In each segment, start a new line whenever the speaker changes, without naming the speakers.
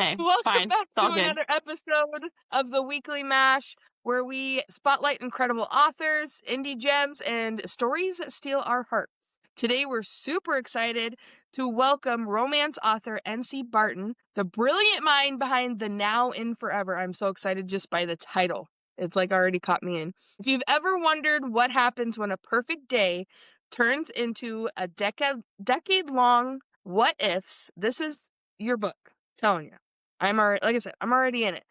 Okay,
Welcome
fine.
back
It's all
to
good.
another episode of the Weekly Mash, where we spotlight incredible authors, indie gems, and stories that steal our hearts. Today, we're super excited to welcome romance author NC Barton, the brilliant mind behind The Now and Forever. I'm so excited just by the title. It's like already caught me in. If you've ever wondered what happens when a perfect day turns into a decade-long what ifs, this is your book. Telling you. Like I said, I'm already in it.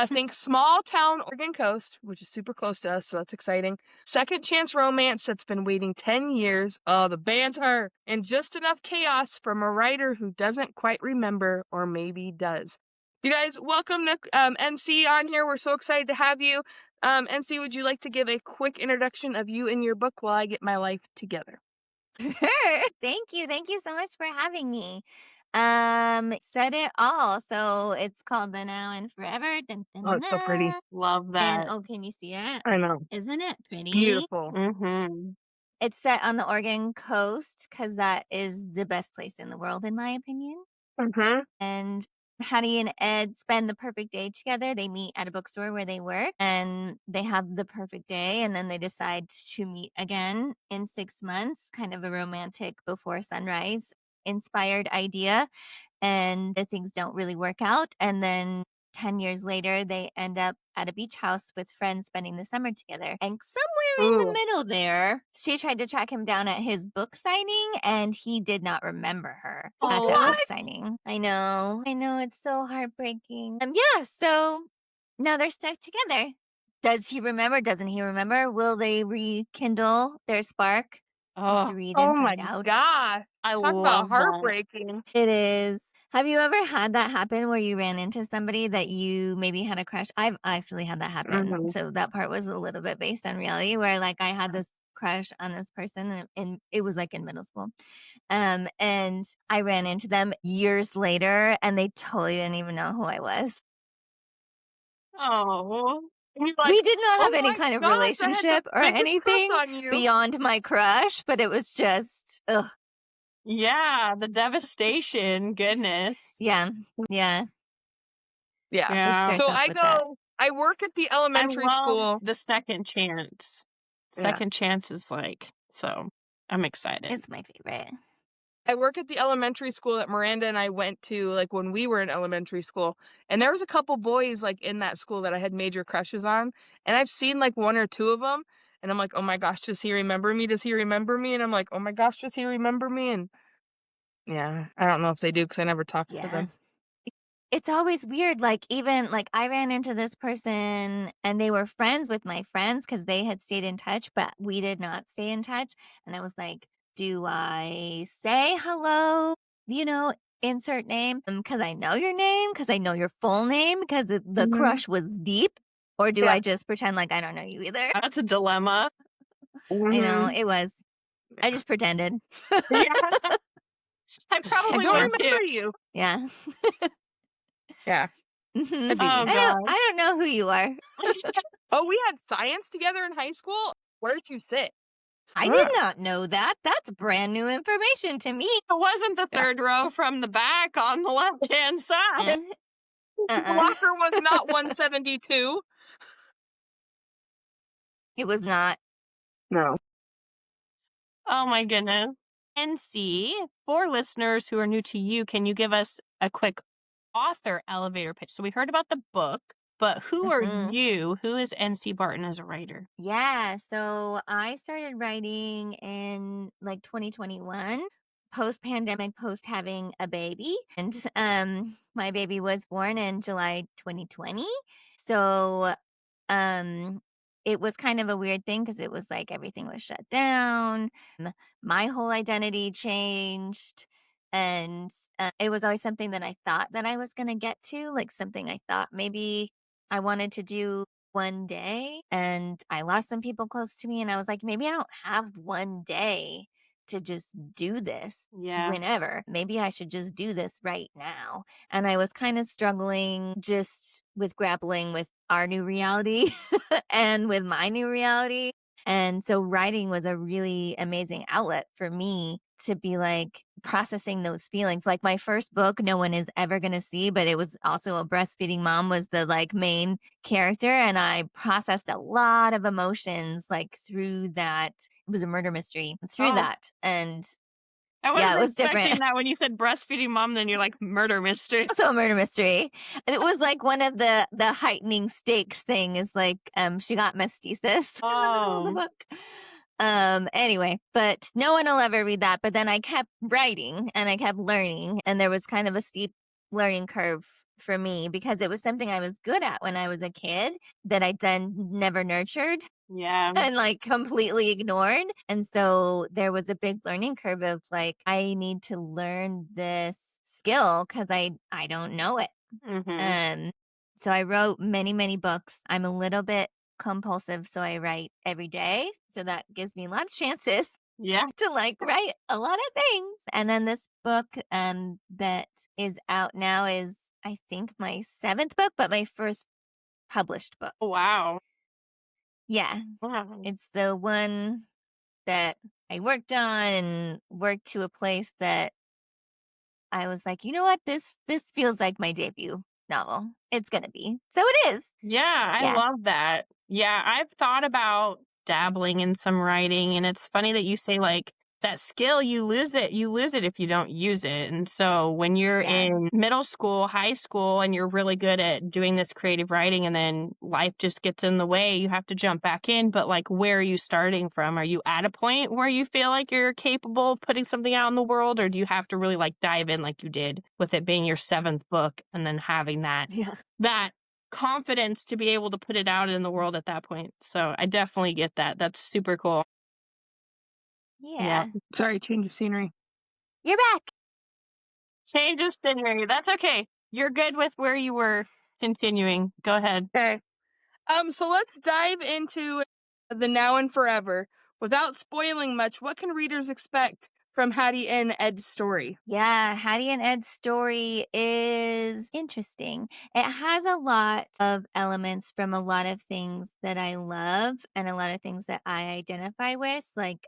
Think small town Oregon coast, which is super close to us, so that's exciting. Second chance romance that's been waiting 10 years. Oh, the banter. And just enough chaos from a writer who doesn't quite remember, or maybe does. You guys, welcome NC on here. We're so excited to have you. NC, would you like to give a quick introduction of you and your book while I get my life together?
Sure. Thank you. Thank you so much for having me. Said it all. So it's called The Now and Forever. Dun, dun,
Oh,
dun,
it's so pretty.
dun.
Love
And
that.
oh, can you see it?
I know.
Isn't it pretty?
Beautiful.
Mm-hmm.
It's set on the Oregon coast because that is the best place in the world, in my opinion.
Mm-hmm.
And Hattie and Ed spend the perfect day together. They meet at a bookstore where they work and they have the perfect day. And then they decide to meet again in 6 months, kind of a romantic before sunrise inspired idea. And the things don't really work out. And then 10 years later, they end up at a beach house with friends spending the summer together. And somewhere in the
Ooh.
middle there, she tried to track him down at his book signing and he did not remember her at that book
What?
signing. I know, it's so heartbreaking. Yeah, so now they're stuck together. Does he remember? Doesn't he remember? Will they rekindle their spark? Have to
Oh,
read
Oh
and
my
find out.
gosh.
I
Talk
love
about
that.
heartbreaking.
It is. Have you ever had that happen where you ran into somebody that you maybe had a crush? I've actually had that happen.
Mhm.
So that part was a little bit based on reality where like I had this crush on this person and it was like in middle school. And I ran into them years later and they totally didn't even know who I was.
Oh,
And you're like,
We did not
oh
have any
my
kind of
gosh, I had the
relationship or
biggest crush
anything
on you.
beyond my crush, but it was just, ugh.
yeah, the devastation. Goodness.
Yeah. Yeah.
Yeah.
It
Yeah.
starts
So
off with that.
I work at the
I
elementary
love
school.
the second chance.
Yeah.
Second chance is like, so I'm excited.
It's my favorite.
I work at the elementary school that Miranda and I went to, like, when we were in elementary school. And there was a couple boys, like, in that school that I had major crushes on. And I've seen, like, one or two of them. And I'm like, oh my gosh, does he remember me? Does he remember me? And I'm like, oh my gosh, does he remember me? And yeah, I don't know if they do because I never talked to
Yeah.
them.
It's always weird, like, even, like, I ran into this person and they were friends with my friends because they had stayed in touch, but we did not stay in touch, and I was like, "Do I say hello?" You know, insert name, because I know your name, because I know your full name, because the
Mhm.
crush was deep, or do
Yeah.
I just pretend like I don't know you either?
That's a dilemma.
I know,
Mhm.
it was. I just pretended.
Yeah, I
I
probably
don't
would too.
remember you.
Yeah.
Yeah.
Mhm.
That'd be
Oh
me.
I
gosh.
don't know who you are.
Oh, we had science together in high school? Where'd you sit?
I did not know that. That's brand new information to me.
It wasn't the
Yeah.
third row from the back on the left-hand side.
The locker was not 172.
It was not.
No.
Oh my goodness. NC, for listeners who are new to you, can you give us a quick author elevator pitch? So we heard about the book, but who are
Mhm.
you? Who is NC Barton as a writer?
Yeah, so I started writing in like 2021, post-pandemic, post having a baby. And my baby was born in July 2020. So it was kind of a weird thing because it was like everything was shut down. My whole identity changed. And it was always something that I thought that I was going to get to, like something I thought maybe I wanted to do one day. And I lost some people close to me. And I was like, maybe I don't have one day to just do this
Yeah.
whenever. Maybe I should just do this right now. And I was kind of struggling just with grappling with our new reality and with my new reality. And so writing was a really amazing outlet for me to be like processing those feelings. Like my first book, no one is ever going to see, but it was also a breastfeeding mom was the like main character. And I processed a lot of emotions like through that. It was a murder mystery through
Oh,
that. And
I
yeah, it
wasn't
was different.
expecting that when you said breastfeeding mom, then you're like murder mystery.
Also a murder mystery. And it was like one of the heightening stakes thing is like she got mestizus in the middle of the
Oh,
book. Anyway, but no one will ever read that. But then I kept writing and I kept learning, and there was kind of a steep learning curve for me because it was something I was good at when I was a kid that I then never nurtured
yeah.
and like completely ignored. And so there was a big learning curve of like, I need to learn this skill because I don't know it.
Mhm.
Um, so I wrote many, many books. I'm a little bit compulsive, so I write every day. So that gives me a lot of chances
Yeah.
to like write a lot of things. And then this book that is out now is I think my seventh book, but my first published book.
Oh, wow.
Yeah.
Wow.
It's the one that I worked on and worked to a place that I was like, you know what, this feels like my debut novel. It's gonna be. So it is.
Yeah, I
Yeah.
love that. Yeah, I've thought about dabbling in some writing, and it's funny that you say like that skill, you lose it if you don't use it. And so when you're
Yeah.
in middle school, high school, and you're really good at doing this creative writing, and then life just gets in the way, you have to jump back in. But like, where are you starting from? Are you at a point where you feel like you're capable of putting something out in the world, or do you have to really like dive in like you did with it being your seventh book and then having
Yeah.
that confidence to be able to put it out in the world at that point. So I definitely get that. That's super cool. Yeah.
Yeah.
Sorry, change of scenery.
You're back.
Change of scenery. That's okay. You're good with where you were continuing. Go ahead.
Okay. So let's dive into the now and forever. Without spoiling much, what can readers expect from Hattie and Ed's story?
Yeah, Hattie and Ed's story is interesting. It has a lot of elements from a lot of things that I love and a lot of things that I identify with. Like,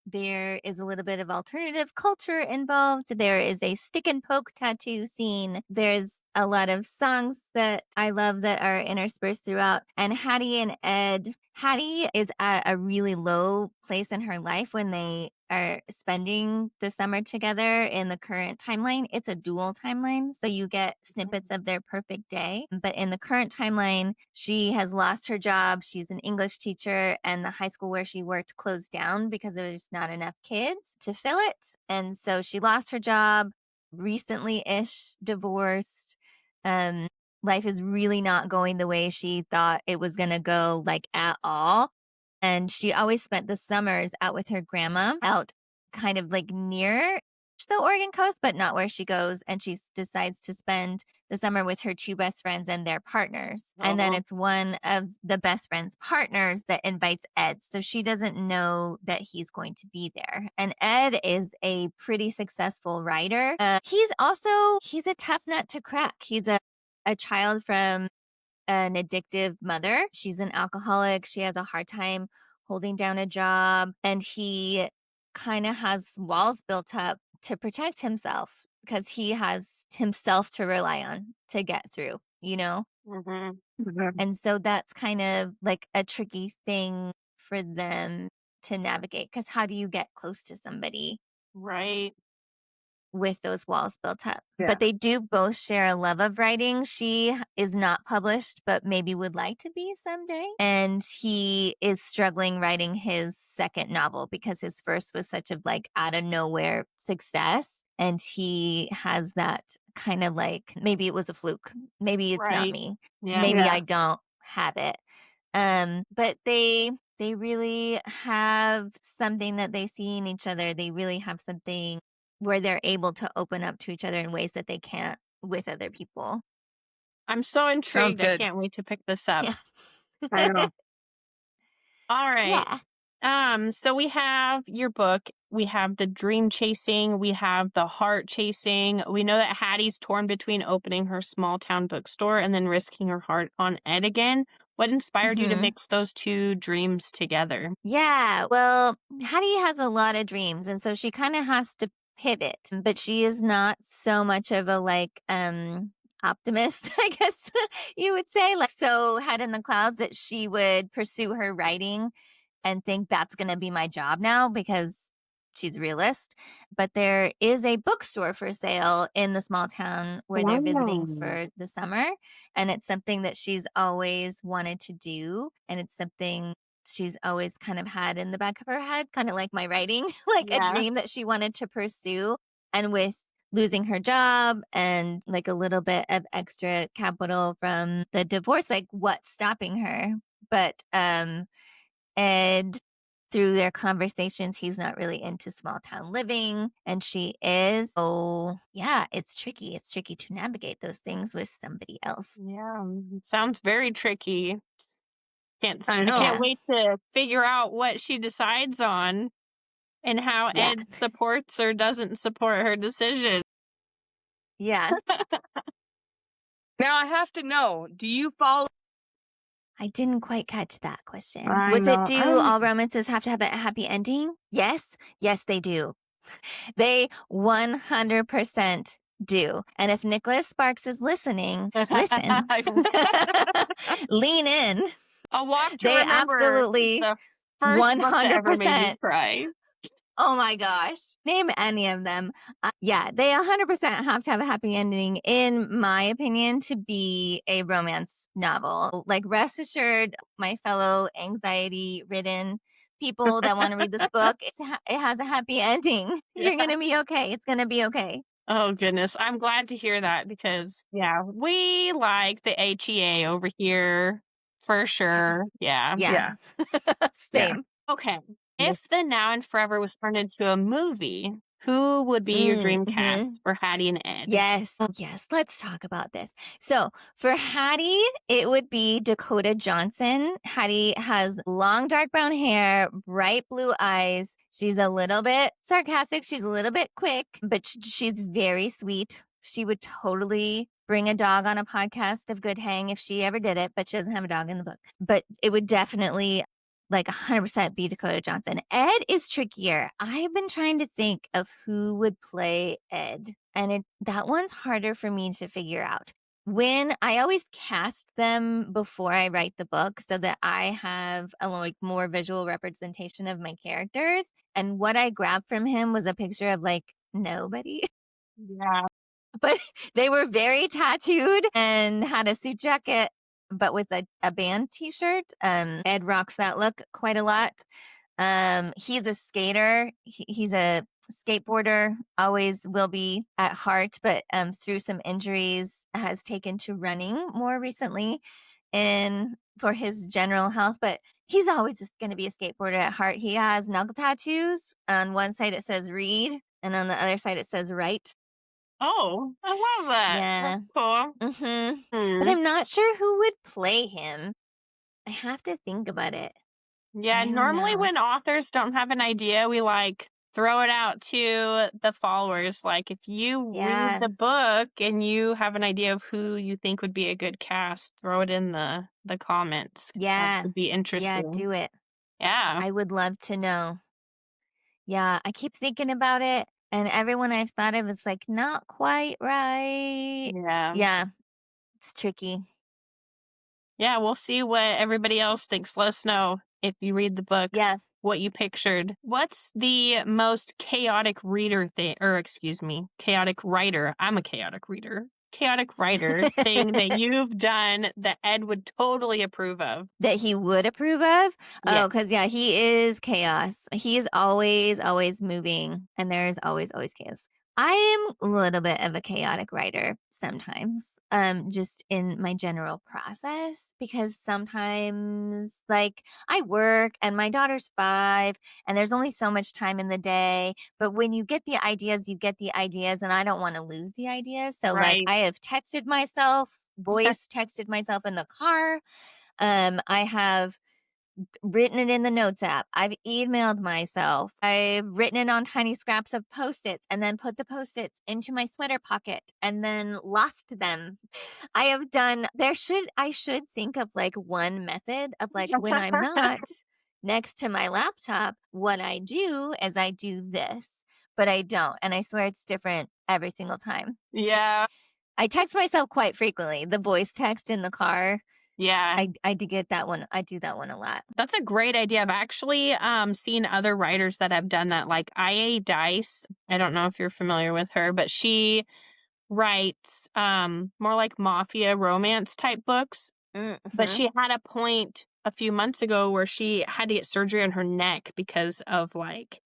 there is a little bit of alternative culture involved. There is a stick and poke tattoo scene. There's a lot of songs that I love that are interspersed throughout. And Hattie and Ed, Hattie is at a really low place in her life when they are spending the summer together in the current timeline. It's a dual timeline. So you get snippets of their perfect day. But in the current timeline, she has lost her job. She's an English teacher, and the high school where she worked closed down because there's not enough kids to fill it. And so she lost her job, recently ish divorced. Um, life is really not going the way she thought it was going to go, like at all. And she always spent the summers out with her grandma, out kind of like near the Oregon coast, but not where she goes. And she decides to spend the summer with her two best friends and their partners. And then
Oh,
it's one of the best friend's partners that invites Ed. So she doesn't know that he's going to be there. And Ed is a pretty successful writer. He's a tough nut to crack. He's a child from an addictive mother. She's an alcoholic. She has a hard time holding down a job. And he kind of has walls built up to protect himself because he has himself to rely on to get through, you know?
hmm,
And so that's kind of like a tricky thing for them to navigate because how do you get close to somebody
right.
with those walls built up?
Yeah.
But they do both share a love of writing. She is not published, but maybe would like to be someday. And he is struggling writing his second novel because his first was such a like out of nowhere success. And he has that kind of like, maybe it was a fluke. Maybe it's not
Right.
me.
Yeah.
Maybe
Yeah.
I don't have it. But they really have something that they see in each other. They really have something where they're able to open up to each other in ways that they can't with other people.
I'm so
Sounds
intrigued. I
good.
can't wait to pick this up.
Yeah.
I know.
All right.
Yeah.
So we have your book, we have the dream chasing, we have the heart chasing. We know that Hattie's torn between opening her small town bookstore and then risking her heart on Ed again. What inspired you to
Mhm.
mix those 2 dreams together?
Yeah, well, Hattie has a lot of dreams, and so she kinda has to pivot, but she is not so much of a, like, optimist, I guess you would say, like, so head in the clouds that she would pursue her writing and think that's gonna be my job now because she's a realist. But there is a bookstore for sale in the small town where they're visiting
Wow.
for the summer, and it's something that she's always wanted to do, and it's something she's always kind of had in the back of her head, kinda like my writing, like a
Yeah.
dream that she wanted to pursue, and with losing her job and, like, a little bit of extra capital from the divorce, like, what's stopping her? But, Ed, through their conversations, he's not really into small town living, and she is. So, yeah, it's tricky. It's tricky to navigate those things with somebody else.
Yeah, sounds very tricky.
I
I can't
know.
Yeah.
wait to figure out what she decides on and how
Yeah.
Ed supports or doesn't support her decision.
Yeah.
Now I have to know, do you follow?
I didn't quite catch that question.
I
Was it,
know.
do all romances have to have a happy ending? Yes. Yes, they do. They 100% do. And if Nicholas Sparks is listening, listen. Lean in.
A Walk to
They
Remember is
absolutely
the first book that ever made me
100%.
cry.
Oh my gosh. Name any of them. Yeah, they 100% have to have a happy ending, in my opinion, to be a romance novel. Like, rest assured, my fellow anxiety ridden people that want to read this book, it has a happy ending.
Yeah.
You're going to be okay. It's going to be okay.
Oh, goodness. I'm glad to hear that because, yeah, we like the HEA over here for sure. Yeah.
Yeah.
Yeah. Yeah.
Same.
Okay.
Yeah.
If the Now and Forever was turned into a movie, who would be your dream cast
Mm-hmm.
for Hattie and Ed?
Yes. Oh, yes. Let's talk about this. So, for Hattie, it would be Dakota Johnson. Hattie has long, dark brown hair, bright blue eyes. She's a little bit sarcastic. She's a little bit quick, but she's very sweet. She would totally bring a dog on a podcast of Good Hang if she ever did it, but she doesn't have a dog in the book. But it would definitely like 100% be Dakota Johnson. Ed is trickier. I've been trying to think of who would play Ed, and that one's harder for me to figure out. When I always cast them before I write the book so that I have a like more visual representation of my characters, and what I grabbed from him was a picture of like nobody.
Yeah.
But they were very tattooed and had a suit jacket, but with a band T-shirt. Ed rocks that look quite a lot. He's a skater. He's a skateboarder. Always will be at heart, but through some injuries, has taken to running more recently, and for his general health. But he's always going to be a skateboarder at heart. He has knuckle tattoos. On one side it says "read," and on the other side it says "write."
Oh, I love that.
Yeah.
That's cool.
But
Hmm.
I'm not sure who would play him. I have to think about it.
Yeah,
I don't
normally
know.
when authors don't have an idea, we like throw it out to the followers. Like if you read
Yeah.
the book and you have an idea of who you think would be a good cast, throw it in the comments 'cause that
Yeah.
would be
Yeah,
interesting.
do it.
Yeah.
I would love to know. Yeah, I keep thinking about it, and everyone I've thought of is like, not quite right.
Yeah.
Yeah, it's tricky.
Yeah, we'll see what everybody else thinks. Let us know if you read the book
Yeah.
what you pictured. What's the most chaotic reader thing, or excuse me, chaotic writer? I'm a chaotic reader. Chaotic writer thing that you've done that Ed would totally approve of.
That he would approve of?
Yeah.
Oh, because yeah, he is chaos. He is always, always moving, and there's always, always chaos. I am a little bit of a chaotic writer sometimes, just in my general process, because sometimes, like, I work and my daughter's 5, and there's only so much time in the day. But when you get the ideas, you get the ideas, and I don't want to lose the ideas. So, like,
Right.
I have texted myself, voice texted myself in the car. I have written it in the notes app. I've emailed myself. I've written it on tiny scraps of Post-its and then put the Post-its into my sweater pocket and then lost them. I have done I should think of like one method of like when I'm not next to my laptop, what I do is I do this, but I don't. And I swear it's different every single time.
Yeah.
I text myself quite frequently. The voice text in the car.
Yeah.
I did get that one. I do that one a lot.
That's a great idea. I've actually seen other writers that have done that, like IA Dice. I don't know if you're familiar with her, but she writes more like mafia romance type books. But
Mhm.
she had a point a few months ago where she had to get surgery on her neck because of like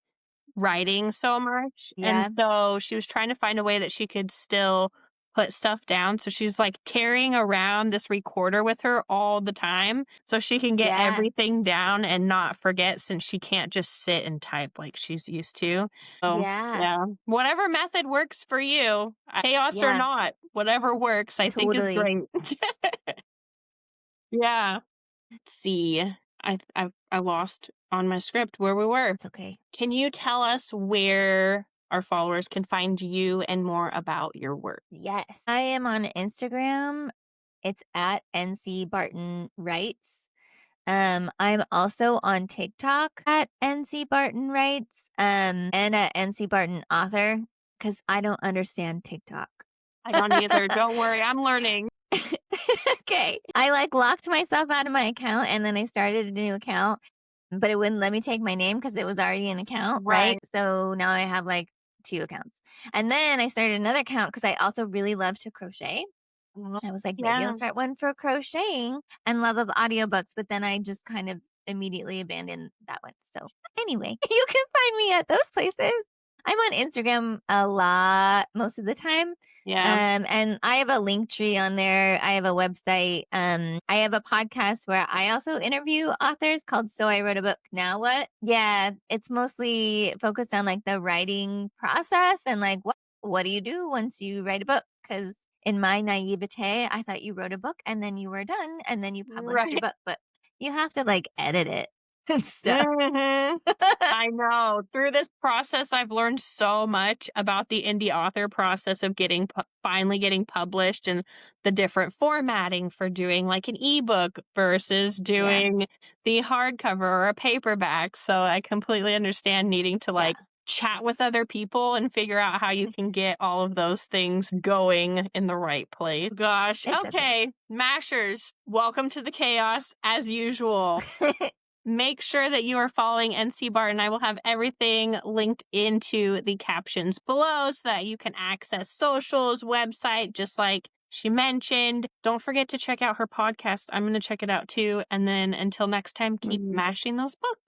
writing so much. And
Yeah.
so she was trying to find a way that she could still put stuff down. So she's like carrying around this recorder with her all the time so she can get
Yeah.
everything down and not forget, since she can't just sit and type like she's used to. So,
Yeah.
yeah, whatever method works for you, chaos or
Yeah.
not, whatever works, I think is
Totally.
great. Yeah. Let's see. I lost on my script where we were.
It's okay.
Can you tell us where our followers can find you and more about your work?
Yes. I am on Instagram. It's at NC Barton Writes. I'm also on TikTok at NC Barton Writes, and at NC Barton Author, because I don't understand TikTok.
I don't either. Don't worry, I'm learning.
Okay. I like locked myself out of my account and then I started a new account, but it wouldn't let me take my name because it was already an account, right?
Right.
So now I have like 2 accounts. And then I started another account because I also really love to crochet. I was like, maybe I'll
Yeah.
start one for crocheting and love of audiobooks, but then I just kind of immediately abandoned that one. So anyway, you can find me at those places. I'm on Instagram a lot most of the time.
Yeah.
And I have a link tree on there. I have a website. I have a podcast where I also interview authors called So I Wrote a Book. Now What? Yeah, it's mostly focused on like the writing process and like what do you do once you write a book? Because in my naivete, I thought you wrote a book and then you were done and then you published your
Right.
book, but you have to like edit it and stuff.
Mhm. I know. Through this process, I've learned so much about the indie author process of finally getting published, and the different formatting for doing like an ebook versus
Yeah,
doing the hardcover or a paperback. So I completely understand needing to
yeah,
like chat with other people and figure out how you can get all of those things going in the right place. Gosh.
it's okay.
Okay. Mashers, welcome to the chaos as usual. Make sure that you are following NC Barton. I will have everything linked into the captions below so that you can access socials, website, just like she mentioned. Don't forget to check out her podcast. I'm going to check it out too. And then until next time, keep mashing those books.